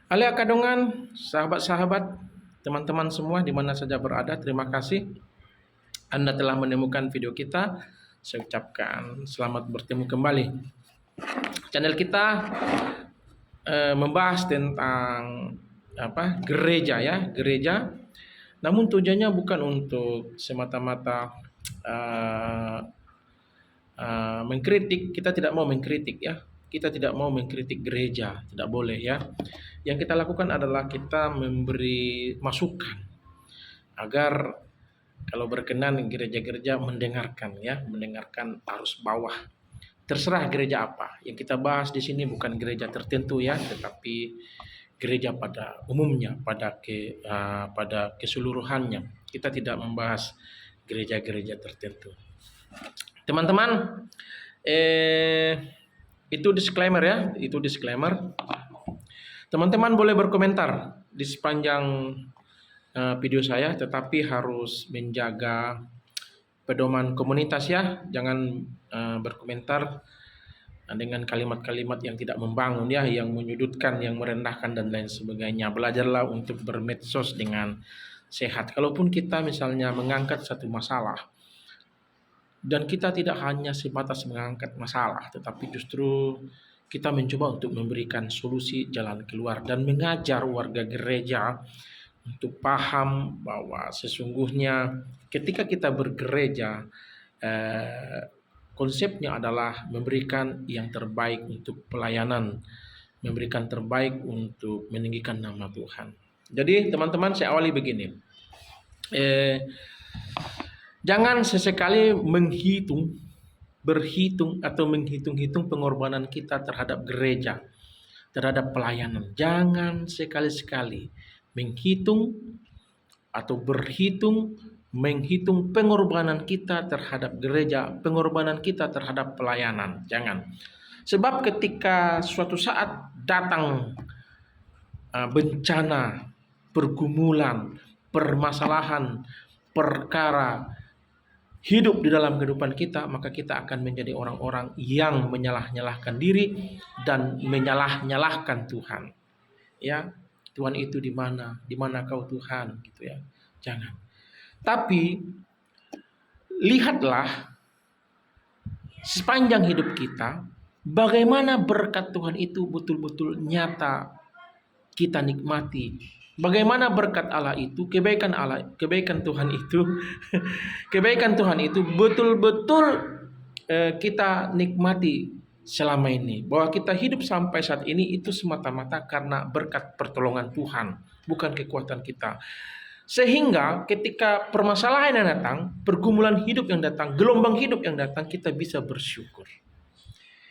Halo Kadongan, sahabat-sahabat, teman-teman semua di mana saja berada, terima kasih Anda telah menemukan video kita. Saya ucapkan selamat bertemu kembali. Channel kita membahas tentang gereja ya, gereja. Namun tujuannya bukan untuk semata-mata uh, mengkritik. Kita tidak mau mengkritik ya. Kita tidak mau mengkritik gereja, tidak boleh ya. Yang kita lakukan adalah kita memberi masukan agar kalau berkenan gereja-gereja mendengarkan ya, mendengarkan arus bawah. Terserah gereja apa. Yang kita bahas di sini bukan gereja tertentu ya, tetapi gereja pada umumnya, pada keseluruhannya. Kita tidak membahas gereja-gereja tertentu. Teman-teman, itu disclaimer ya, itu disclaimer. Teman-teman boleh berkomentar di sepanjang video saya, tetapi harus menjaga pedoman komunitas ya. Jangan berkomentar dengan kalimat-kalimat yang tidak membangun ya, yang menyudutkan, yang merendahkan dan lain sebagainya. Belajarlah untuk bermedsos dengan sehat. Kalaupun kita misalnya mengangkat satu masalah, dan kita tidak hanya sebatas mengangkat masalah, tetapi justru kita mencoba untuk memberikan solusi jalan keluar dan mengajar warga gereja untuk paham bahwa sesungguhnya ketika kita bergereja, konsepnya adalah memberikan yang terbaik untuk pelayanan, memberikan terbaik untuk meninggikan nama Tuhan. Jadi teman-teman, saya awali begini. Jangan sesekali berhitung atau menghitung-hitung pengorbanan kita terhadap gereja, terhadap pelayanan. Jangan sekali-sekali menghitung atau menghitung pengorbanan kita terhadap gereja, pengorbanan kita terhadap pelayanan. Jangan. Sebab ketika suatu saat datang bencana, pergumulan, permasalahan, perkara hidup di dalam kehidupan kita, maka kita akan menjadi orang-orang yang menyalah-nyalahkan diri dan menyalah-nyalahkan Tuhan. Ya, Tuhan itu di mana? Di mana kau Tuhan? Gitu ya. Jangan. Tapi lihatlah sepanjang hidup kita bagaimana berkat Tuhan itu betul-betul nyata kita nikmati. Bagaimana berkat Allah itu, kebaikan Tuhan itu, kebaikan Tuhan itu betul-betul kita nikmati selama ini. Bahwa kita hidup sampai saat ini itu semata-mata karena berkat pertolongan Tuhan, bukan kekuatan kita. Sehingga ketika permasalahan yang datang, pergumulan hidup yang datang, gelombang hidup yang datang, kita bisa bersyukur.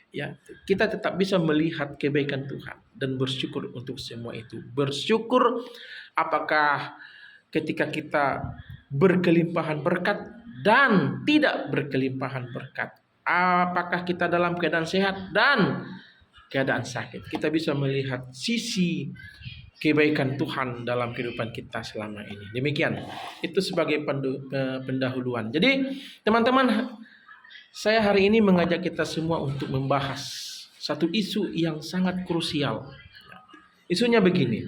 Ya, kita tetap bisa melihat kebaikan Tuhan dan bersyukur untuk semua itu. Bersyukur apakah ketika kita berkelimpahan berkat dan tidak berkelimpahan berkat. Apakah kita dalam keadaan sehat dan keadaan sakit. Kita bisa melihat sisi kebaikan Tuhan dalam kehidupan kita selama ini. Demikian. Itu sebagai pendahuluan. Jadi, teman-teman, saya hari ini mengajak kita semua untuk membahas satu isu yang sangat krusial. Isunya begini.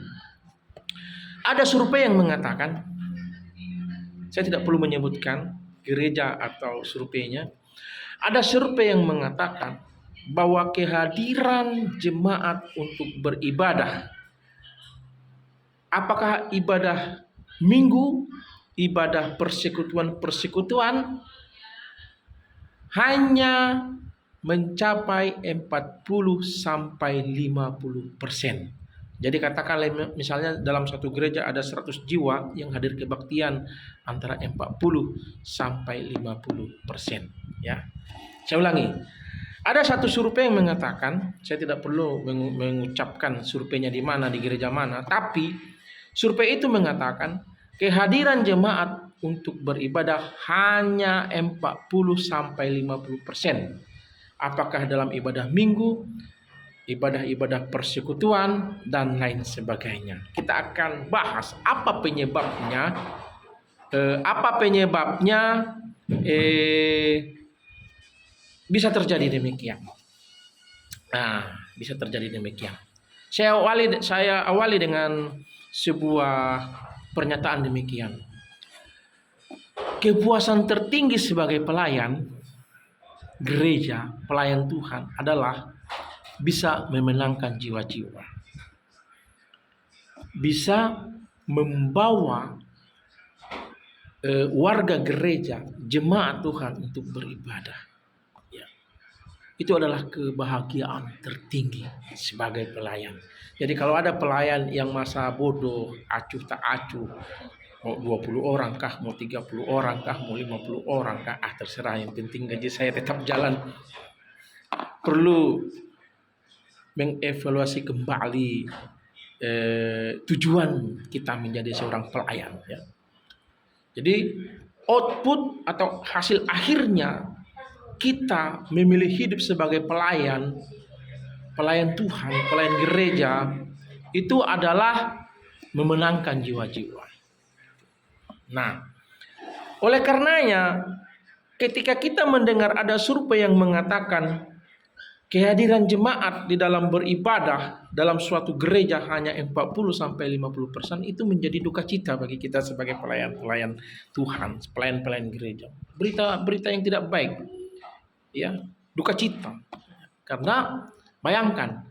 Ada survei yang mengatakan, saya tidak perlu menyebutkan gereja atau surveinya. Ada survei yang mengatakan bahwa kehadiran jemaat untuk beribadah, apakah ibadah minggu, ibadah persekutuan, hanya mencapai 40 sampai 50%. Jadi katakanlah misalnya dalam satu gereja ada 100 jiwa yang hadir kebaktian, antara 40 sampai 50%. Ya. Saya ulangi. Ada satu survei yang mengatakan, saya tidak perlu mengucapkan surveinya di mana, di gereja mana, tapi survei itu mengatakan kehadiran jemaat untuk beribadah hanya 40 sampai 50%. Apakah dalam ibadah minggu, ibadah-ibadah persekutuan dan lain sebagainya. Kita akan bahas apa penyebabnya, bisa terjadi demikian. Bisa terjadi demikian. Saya awali dengan sebuah pernyataan demikian. Kepuasan tertinggi sebagai pelayan gereja, pelayan Tuhan adalah bisa memenangkan jiwa-jiwa. Bisa membawa warga gereja, jemaat Tuhan untuk beribadah. Ya. Itu adalah kebahagiaan tertinggi sebagai pelayan. Jadi kalau ada pelayan yang masa bodoh, acuh tak acuh, mau 20 orang kah, mau 30 orang kah, mau 50 orang kah, terserah, yang penting gaji saya tetap jalan. Perlu mengevaluasi kembali tujuan kita menjadi seorang pelayan. Ya. Jadi output atau hasil akhirnya kita memilih hidup sebagai pelayan Tuhan, pelayan gereja, itu adalah memenangkan jiwa-jiwa. Nah, oleh karenanya ketika kita mendengar ada survei yang mengatakan kehadiran jemaat di dalam beribadah dalam suatu gereja hanya 40-50%, itu menjadi duka cita bagi kita sebagai pelayan-pelayan Tuhan, pelayan-pelayan gereja. Berita yang tidak baik. Ya, duka cita. Karena bayangkan,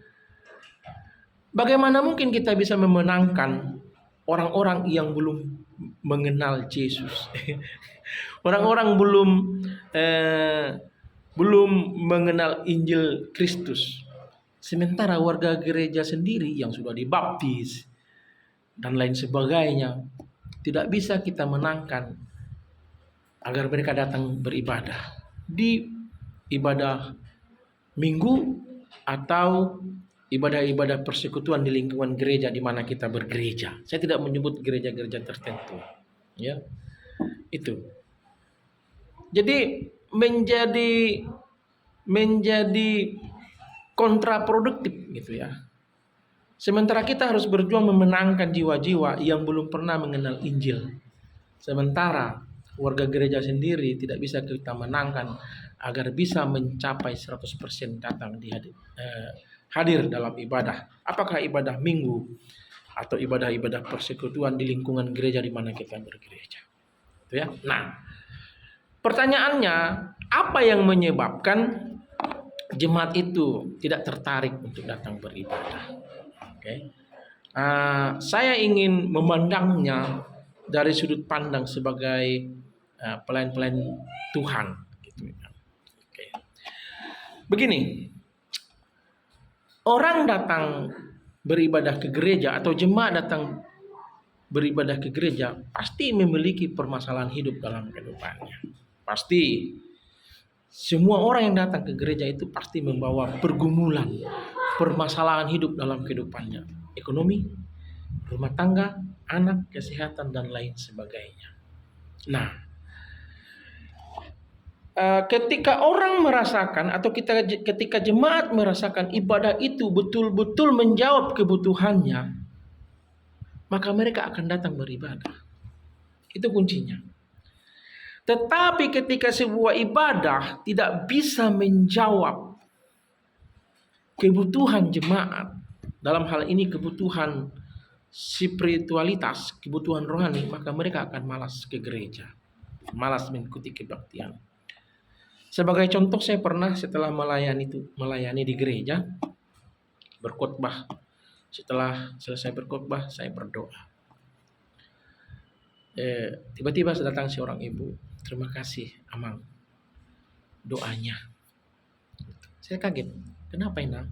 bagaimana mungkin kita bisa memenangkan orang-orang yang belum mengenal Yesus, orang-orang belum mengenal Injil Kristus, sementara warga gereja sendiri yang sudah dibaptis dan lain sebagainya tidak bisa kita menangkan agar mereka datang beribadah di ibadah minggu atau ibadah-ibadah persekutuan di lingkungan gereja di mana kita bergereja. Saya tidak menyebut gereja-gereja tertentu, ya. Itu. Jadi menjadi kontraproduktif gitu ya. Sementara kita harus berjuang memenangkan jiwa-jiwa yang belum pernah mengenal Injil. Sementara warga gereja sendiri tidak bisa kita menangkan agar bisa mencapai 100% datang hadir dalam ibadah. Apakah ibadah minggu atau ibadah-ibadah persekutuan di lingkungan gereja di mana kita bergereja. Itu ya. Nah, pertanyaannya, apa yang menyebabkan jemaat itu tidak tertarik untuk datang beribadah? Oke. Saya ingin memandangnya dari sudut pandang sebagai pelayan-pelayan Tuhan. Gitu. Oke. Begini, orang datang beribadah ke gereja atau jemaat datang beribadah ke gereja pasti memiliki permasalahan hidup dalam kehidupannya. Pasti semua orang yang datang ke gereja itu pasti membawa pergumulan, permasalahan hidup dalam kehidupannya, ekonomi, rumah tangga, anak, kesehatan, dan lain sebagainya. Nah, ketika orang merasakan atau ketika jemaat merasakan ibadah itu betul-betul menjawab kebutuhannya, maka mereka akan datang beribadah. Itu kuncinya. Tetapi ketika sebuah ibadah tidak bisa menjawab kebutuhan jemaat, dalam hal ini kebutuhan spiritualitas, kebutuhan rohani, maka mereka akan malas ke gereja, malas mengikuti kebaktian. Sebagai contoh, saya pernah setelah melayani di gereja, berkhotbah. Setelah selesai berkhotbah, saya berdoa. Tiba-tiba datang seorang ibu, terima kasih Amang doanya. Saya kaget, kenapa Inang?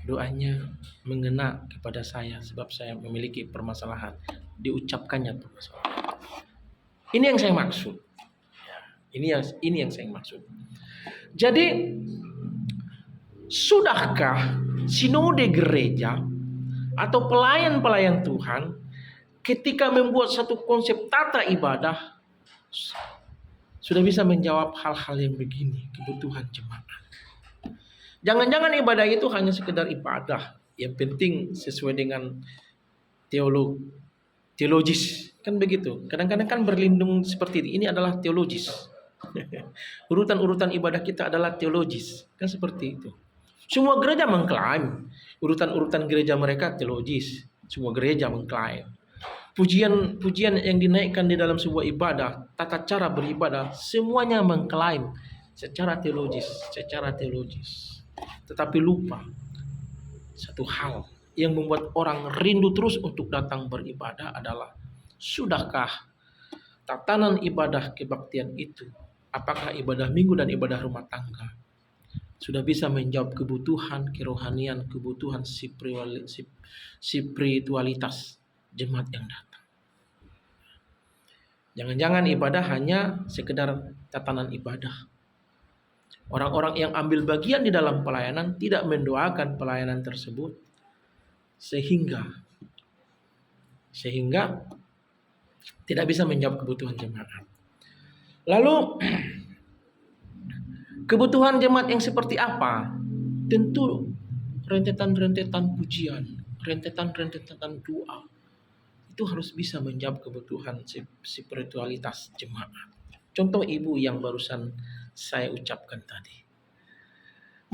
Doanya mengena kepada saya sebab saya memiliki permasalahan, diucapkannya permasalahan. Ini yang saya maksud. Ini yang saya maksud. Jadi, sudahkah sinode gereja atau pelayan-pelayan Tuhan ketika membuat satu konsep tata ibadah sudah bisa menjawab hal-hal yang begini, kebutuhan jemaat? Jangan-jangan ibadah itu hanya sekedar ibadah, yang penting sesuai dengan teologis, kan begitu. Kadang-kadang kan berlindung seperti ini adalah teologis. Urutan-urutan ibadah kita adalah teologis, kan seperti itu. Semua gereja mengklaim Urutan-urutan gereja mereka teologis. Semua gereja mengklaim. Pujian-pujian yang dinaikkan di dalam sebuah ibadah, tata cara beribadah, semuanya mengklaim secara teologis, secara teologis. Tetapi lupa satu hal yang membuat orang rindu terus untuk datang beribadah adalah, sudahkah tatanan ibadah kebaktian itu, apakah ibadah minggu dan ibadah rumah tangga, sudah bisa menjawab kebutuhan kerohanian, kebutuhan spiritualitas jemaat yang datang. Jangan-jangan ibadah hanya sekedar tatanan ibadah. Orang-orang yang ambil bagian di dalam pelayanan tidak mendoakan pelayanan tersebut, sehingga tidak bisa menjawab kebutuhan jemaat. Lalu kebutuhan jemaat yang seperti apa? Tentu rentetan-rentetan pujian, rentetan-rentetan doa itu harus bisa menjawab kebutuhan spiritualitas jemaat. Contoh ibu yang barusan saya ucapkan tadi.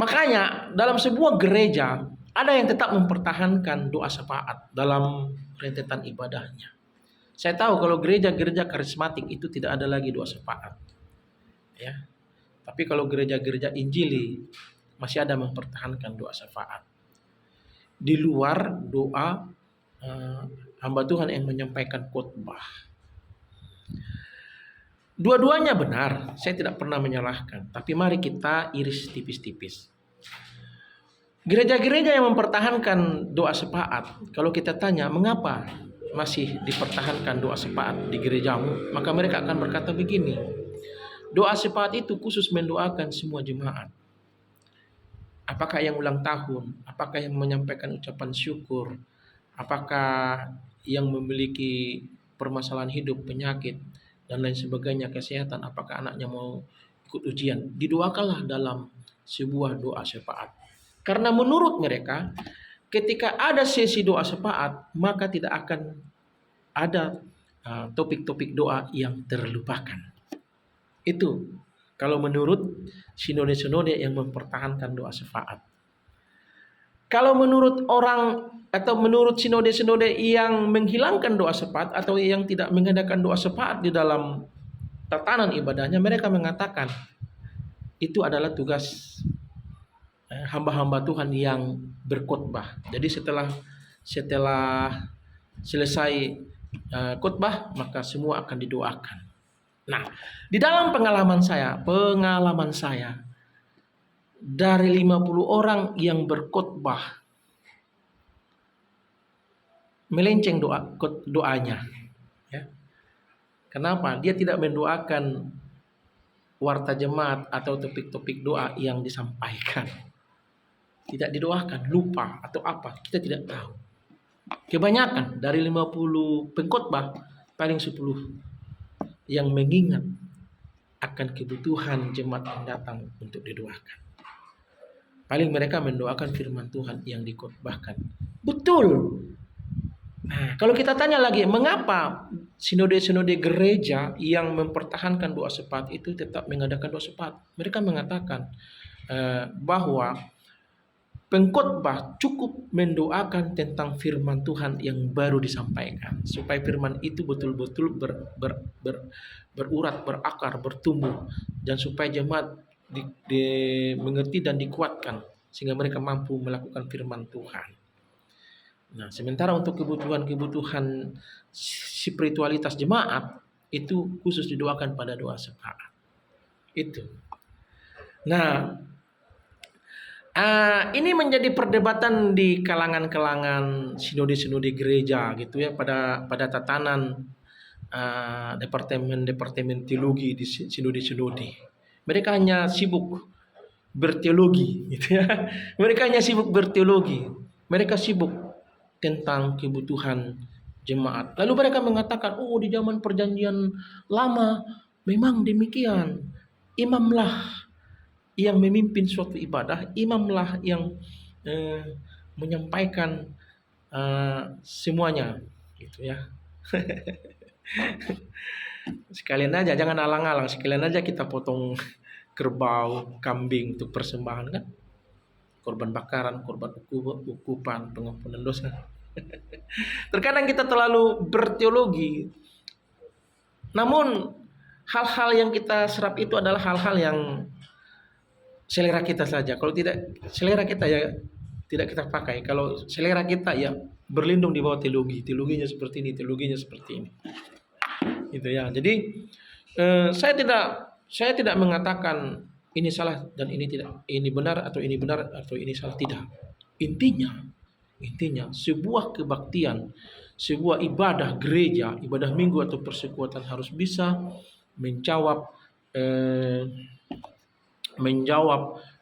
Makanya dalam sebuah gereja ada yang tetap mempertahankan doa syafaat dalam rentetan ibadahnya. Saya tahu kalau gereja-gereja karismatik itu tidak ada lagi doa syafaat. Ya. Tapi kalau gereja-gereja Injili masih ada mempertahankan doa syafaat. Di luar doa hamba Tuhan yang menyampaikan khotbah. Dua-duanya benar, saya tidak pernah menyalahkan. Tapi mari kita iris tipis-tipis. Gereja-gereja yang mempertahankan doa syafaat, kalau kita tanya mengapa masih dipertahankan doa syafaat di gerejamu, maka mereka akan berkata begini. Doa syafaat itu khusus mendoakan semua jemaat. Apakah yang ulang tahun, apakah yang menyampaikan ucapan syukur, apakah yang memiliki permasalahan hidup, penyakit, dan lain sebagainya, kesehatan, apakah anaknya mau ikut ujian, didoakanlah dalam sebuah doa syafaat. Karena menurut mereka, ketika ada sesi doa syafaat, maka tidak akan ada topik-topik doa yang terlupakan. Itu kalau menurut sinode-sinode yang mempertahankan doa syafaat. Kalau menurut orang atau menurut sinode-sinode yang menghilangkan doa syafaat atau yang tidak mengadakan doa syafaat di dalam tatanan ibadahnya, mereka mengatakan itu adalah tugas hamba-hamba Tuhan yang berkhotbah. Jadi setelah selesai khotbah, maka semua akan didoakan. Nah, di dalam pengalaman saya dari 50 orang yang berkhotbah melenceng doanya. Ya. Kenapa? Dia tidak mendoakan warta jemaat atau topik-topik doa yang disampaikan. Tidak didoakan, lupa atau apa, kita tidak tahu. Kebanyakan dari 50 pengkhotbah paling 10 yang mengingat akan kebutuhan jemaat yang datang untuk didoakan. Paling mereka mendoakan firman Tuhan yang dikhotbahkan. Betul. Nah, kalau kita tanya lagi, mengapa sinode-sinode gereja yang mempertahankan doa syafaat itu tetap mengadakan doa syafaat? Mereka mengatakan bahwa pengkhotbah cukup mendoakan tentang firman Tuhan yang baru disampaikan, supaya firman itu betul-betul berurat, berakar, bertumbuh, dan supaya jemaat mengerti dan dikuatkan sehingga mereka mampu melakukan firman Tuhan. Nah, sementara untuk kebutuhan spiritualitas jemaat itu khusus didoakan pada doa syafaat. Itu. Nah, ini menjadi perdebatan di kalangan sinode-sinode gereja gitu ya, pada tatanan departemen teologi di sinode-sinode. Mereka hanya sibuk berteologi gitu ya. Mereka hanya sibuk berteologi. Mereka sibuk tentang kebutuhan jemaat. Lalu mereka mengatakan, oh di zaman perjanjian lama memang demikian. Imamlah yang memimpin suatu ibadah, imamlah yang menyampaikan semuanya, gitu ya. Sekalian aja, jangan alang-alang, sekalian aja kita potong kerbau, kambing untuk persembahan kan. korban bakaran, korban ukupan, pengampunan dosa. Terkadang kita terlalu berteologi, namun hal-hal yang kita serap itu adalah hal-hal yang selera kita saja. Kalau tidak selera kita ya tidak kita pakai. Kalau selera kita ya berlindung di bawah teologi. Teologinya seperti ini, teologinya seperti ini. Gitu ya. Jadi saya tidak mengatakan ini salah dan ini tidak, ini benar atau ini salah, tidak. Intinya sebuah kebaktian, sebuah ibadah gereja, ibadah minggu atau persekutuan harus bisa menjawab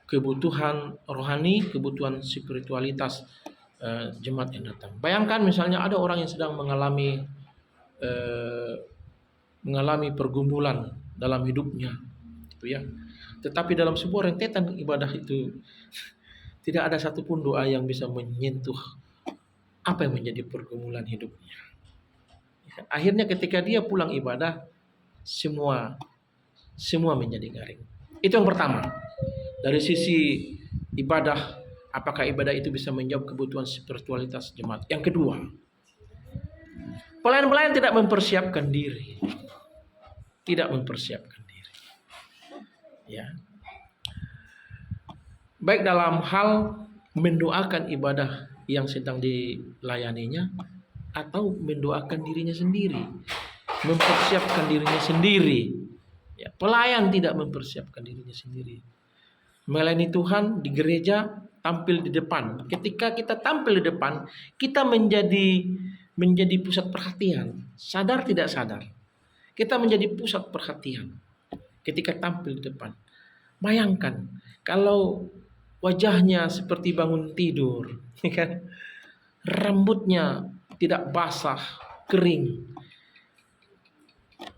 kebutuhan rohani, kebutuhan spiritualitas jemaat yang datang. Bayangkan misalnya ada orang yang sedang mengalami pergumulan dalam hidupnya, gitu ya. Tetapi dalam sebuah rentetan ibadah itu tidak ada satupun doa yang bisa menyentuh apa yang menjadi pergumulan hidupnya. Akhirnya ketika dia pulang ibadah, semua menjadi garing. Itu yang pertama. Dari sisi ibadah, apakah ibadah itu bisa menjawab kebutuhan spiritualitas jemaat? Yang kedua, pelayan-pelayan tidak mempersiapkan diri. Ya. Baik dalam hal mendoakan ibadah yang sedang dilayaninya atau mendoakan dirinya sendiri, mempersiapkan dirinya sendiri. Ya, pelayan tidak mempersiapkan dirinya sendiri. Melayani Tuhan di gereja, tampil di depan. Ketika kita tampil di depan, kita menjadi pusat perhatian. Sadar tidak sadar, kita menjadi pusat perhatian ketika tampil di depan. Bayangkan kalau wajahnya seperti bangun tidur, kan? Rambutnya tidak basah, kering.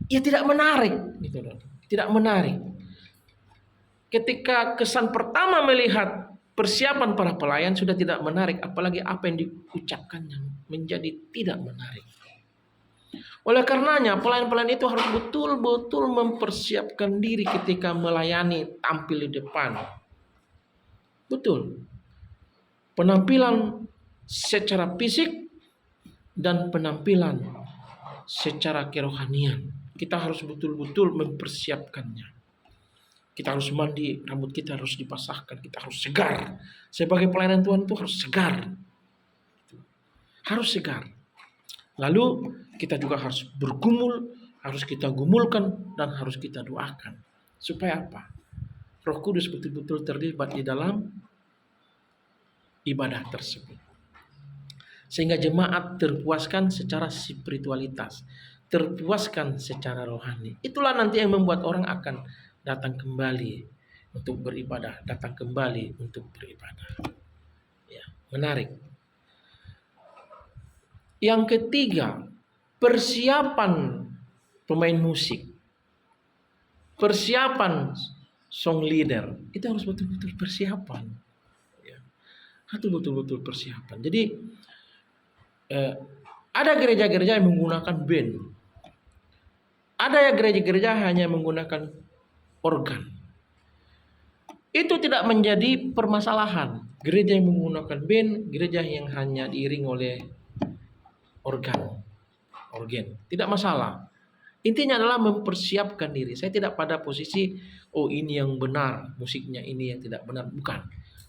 Ya tidak menarik, gitu loh. Tidak menarik. Ketika kesan pertama melihat persiapan para pelayan sudah tidak menarik, apalagi apa yang diucapkannya menjadi tidak menarik. Oleh karenanya pelayan-pelayan itu harus betul-betul mempersiapkan diri ketika melayani, tampil di depan. Betul. Penampilan secara fisik dan penampilan secara kerohanian. Kita harus betul-betul mempersiapkannya. Kita harus mandi, rambut kita harus dipasahkan, kita harus segar. Sebagai pelayanan Tuhan itu harus segar. Harus segar. Lalu kita juga harus bergumul, harus kita gumulkan dan harus kita doakan. Supaya apa? Roh Kudus betul-betul terlibat di dalam ibadah tersebut. Sehingga jemaat terpuaskan secara spiritualitas, terpuaskan secara rohani. Itulah nanti yang membuat orang akan datang kembali untuk beribadah, datang kembali untuk beribadah. Ya, menarik. Yang ketiga, persiapan pemain musik, persiapan song leader, itu harus betul-betul persiapan. Ya, itu betul-betul persiapan. Jadi ada gereja-gereja yang menggunakan band, ada gereja-gereja hanya menggunakan organ. Itu tidak menjadi permasalahan. Gereja yang menggunakan band, gereja yang hanya diiring oleh organ, tidak masalah. Intinya adalah mempersiapkan diri. Saya tidak pada posisi ini yang benar musiknya, ini yang tidak benar, bukan.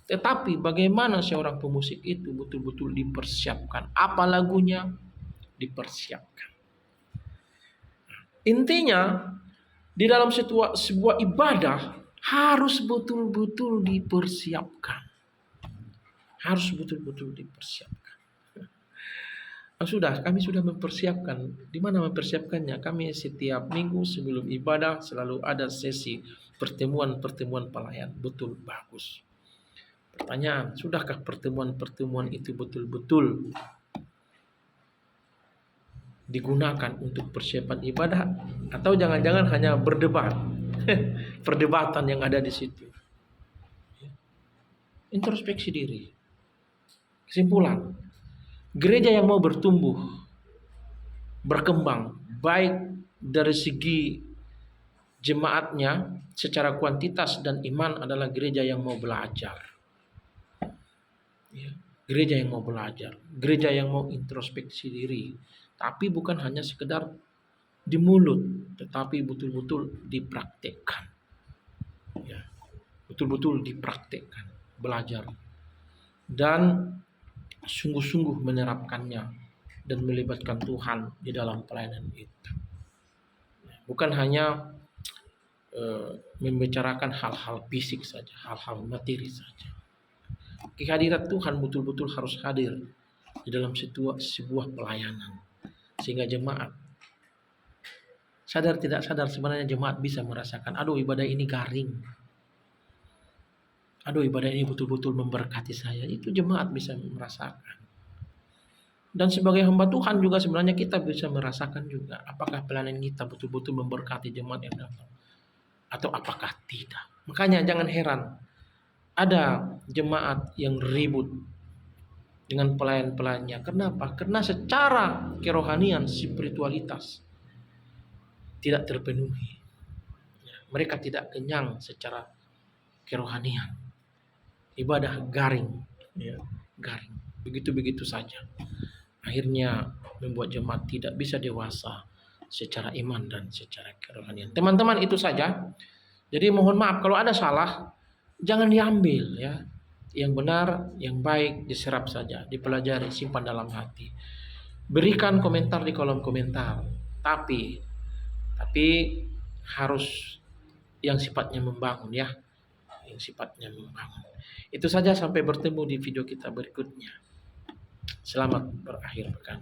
Tetapi bagaimana seorang pemusik itu betul-betul dipersiapkan. Apa lagunya dipersiapkan. Intinya di dalam sebuah ibadah harus betul-betul dipersiapkan. Harus betul-betul dipersiapkan. Kami sudah mempersiapkan. Di mana mempersiapkannya? Kami setiap minggu sebelum ibadah selalu ada sesi pertemuan pelayan. Betul, bagus. Pertanyaan, sudahkah pertemuan itu betul-betul digunakan untuk persiapan ibadah, atau jangan-jangan hanya berdebat, perdebatan yang ada di situ? Introspeksi diri. Kesimpulan, gereja yang mau bertumbuh, berkembang, baik dari segi jemaatnya secara kuantitas dan iman adalah gereja yang mau belajar. Ya. Gereja yang mau belajar, gereja yang mau introspeksi diri, tapi bukan hanya sekedar di mulut, tetapi betul-betul dipraktekkan. Ya, betul-betul dipraktekkan, belajar dan sungguh-sungguh menerapkannya dan melibatkan Tuhan di dalam pelayanan itu. Bukan hanya membicarakan hal-hal fisik saja, hal-hal materi saja. Kehadiran Tuhan betul-betul harus hadir di dalam sebuah pelayanan, sehingga jemaat sadar tidak sadar sebenarnya jemaat bisa merasakan, aduh ibadah ini garing, aduh ibadah ini betul-betul memberkati saya. Itu jemaat bisa merasakan. Dan sebagai hamba Tuhan juga sebenarnya kita bisa merasakan juga apakah pelayanan kita betul-betul memberkati jemaat yang datang atau apakah tidak. Makanya jangan heran ada jemaat yang ribut dengan pelayan-pelayannya. Kenapa? Karena secara kerohanian, spiritualitas tidak terpenuhi. Mereka tidak kenyang secara kerohanian. Ibadah garing, ya, garing. Begitu-begitu saja. Akhirnya membuat jemaat tidak bisa dewasa secara iman dan secara kerohanian. Teman-teman, itu saja. Jadi mohon maaf kalau ada salah, jangan diambil ya. Yang benar, yang baik diserap saja, dipelajari, simpan dalam hati. Berikan komentar di kolom komentar. Tapi harus yang sifatnya membangun ya, yang sifatnya membangun. Itu saja, sampai bertemu di video kita berikutnya. Selamat berakhir pekan.